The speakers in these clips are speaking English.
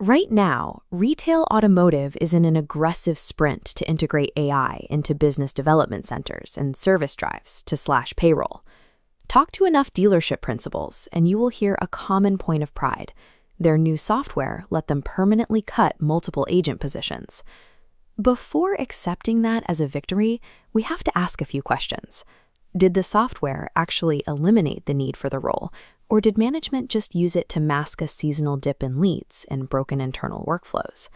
Right now, retail automotive is in an aggressive sprint to integrate AI into business development centers and service drives to slash payroll. Talk to enough dealership principals, and you will hear a common point of pride. Their new software let them permanently cut multiple agent positions. Before accepting that as a victory, we have to ask a few questions. Did the software actually eliminate the need for the role, or did management just use it to mask a seasonal dip in leads and broken internal workflows?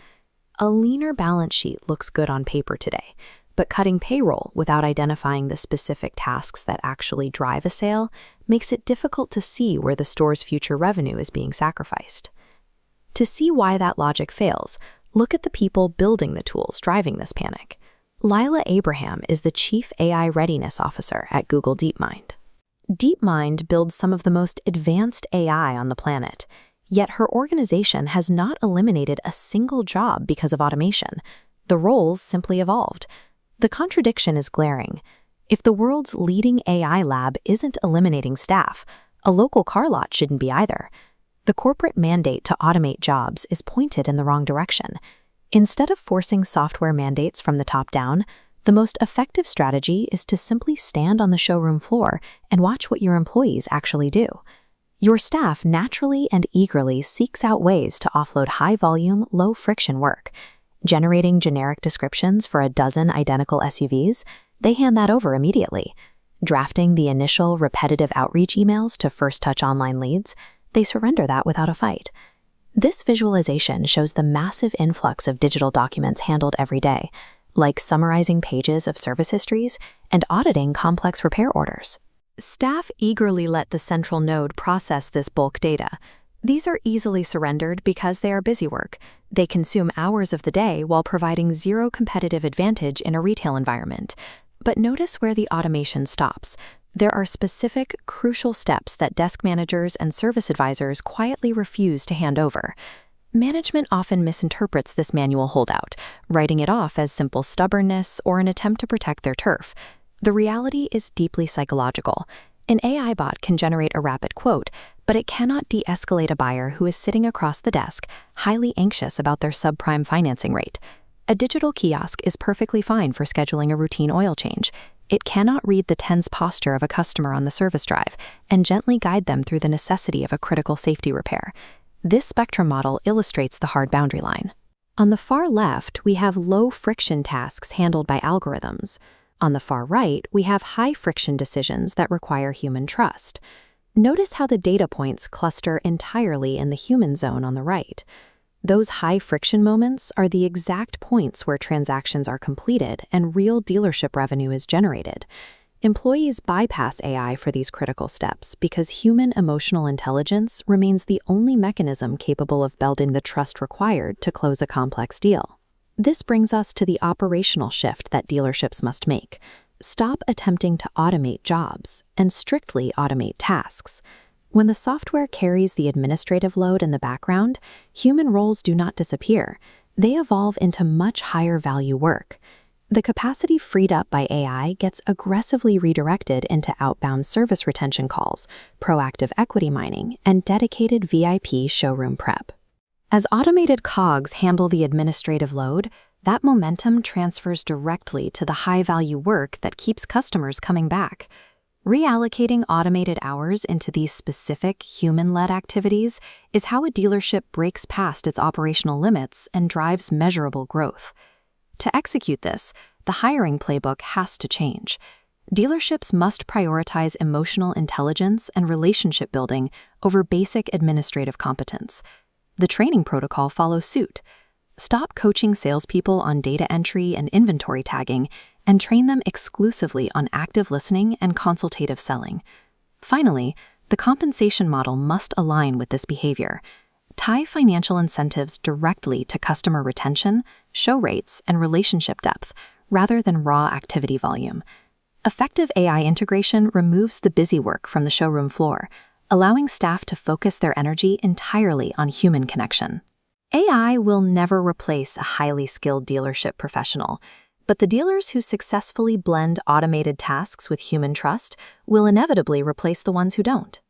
A leaner balance sheet looks good on paper today, but cutting payroll without identifying the specific tasks that actually drive a sale makes it difficult to see where the store's future revenue is being sacrificed. To see why that logic fails, look at the people building the tools driving this panic. Lila Abraham is the Chief AI Readiness Officer at Google DeepMind. DeepMind builds some of the most advanced AI on the planet, yet her organization has not eliminated a single job because of automation. The roles simply evolved. The contradiction is glaring. If the world's leading AI lab isn't eliminating staff, a local car lot shouldn't be either. The corporate mandate to automate jobs is pointed in the wrong direction. Instead of forcing software mandates from the top down, the most effective strategy is to simply stand on the showroom floor and watch what your employees actually do. Your staff naturally and eagerly seeks out ways to offload high-volume, low-friction work. Generating generic descriptions for a dozen identical SUVs, they hand that over immediately. Drafting the initial repetitive outreach emails to first-touch online leads, they surrender that without a fight. This visualization shows the massive influx of digital documents handled every day, like summarizing pages of service histories and auditing complex repair orders. Staff eagerly let the central node process this bulk data. These are easily surrendered because they are busy work. They consume hours of the day while providing zero competitive advantage in a retail environment. But notice where the automation stops. There are specific, crucial steps that desk managers and service advisors quietly refuse to hand over. Management often misinterprets this manual holdout, writing it off as simple stubbornness or an attempt to protect their turf. The reality is deeply psychological. An AI bot can generate a rapid quote, but it cannot de-escalate a buyer who is sitting across the desk, highly anxious about their subprime financing rate. A digital kiosk is perfectly fine for scheduling a routine oil change. It cannot read the tense posture of a customer on the service drive and gently guide them through the necessity of a critical safety repair. This spectrum model illustrates the hard boundary line. On the far left, we have low-friction tasks handled by algorithms. On the far right, we have high-friction decisions that require human trust. Notice how the data points cluster entirely in the human zone on the right. Those high-friction moments are the exact points where transactions are completed and real dealership revenue is generated. Employees bypass AI for these critical steps because human emotional intelligence remains the only mechanism capable of building the trust required to close a complex deal. This brings us to the operational shift that dealerships must make. Stop attempting to automate jobs and strictly automate tasks. When the software carries the administrative load in the background, human roles do not disappear. They evolve into much higher value work. The capacity freed up by AI gets aggressively redirected into outbound service retention calls, proactive equity mining, and dedicated VIP showroom prep. As automated cogs handle the administrative load, that momentum transfers directly to the high-value work that keeps customers coming back. Reallocating automated hours into these specific human-led activities is how a dealership breaks past its operational limits and drives measurable growth. To execute this, the hiring playbook has to change. Dealerships must prioritize emotional intelligence and relationship building over basic administrative competence. The training protocol follows suit. Stop coaching salespeople on data entry and inventory tagging and train them exclusively on active listening and consultative selling. Finally, the compensation model must align with this behavior. Tie financial incentives directly to customer retention, show rates, and relationship depth, rather than raw activity volume. Effective AI integration removes the busy work from the showroom floor, allowing staff to focus their energy entirely on human connection. AI will never replace a highly skilled dealership professional, but the dealers who successfully blend automated tasks with human trust will inevitably replace the ones who don't.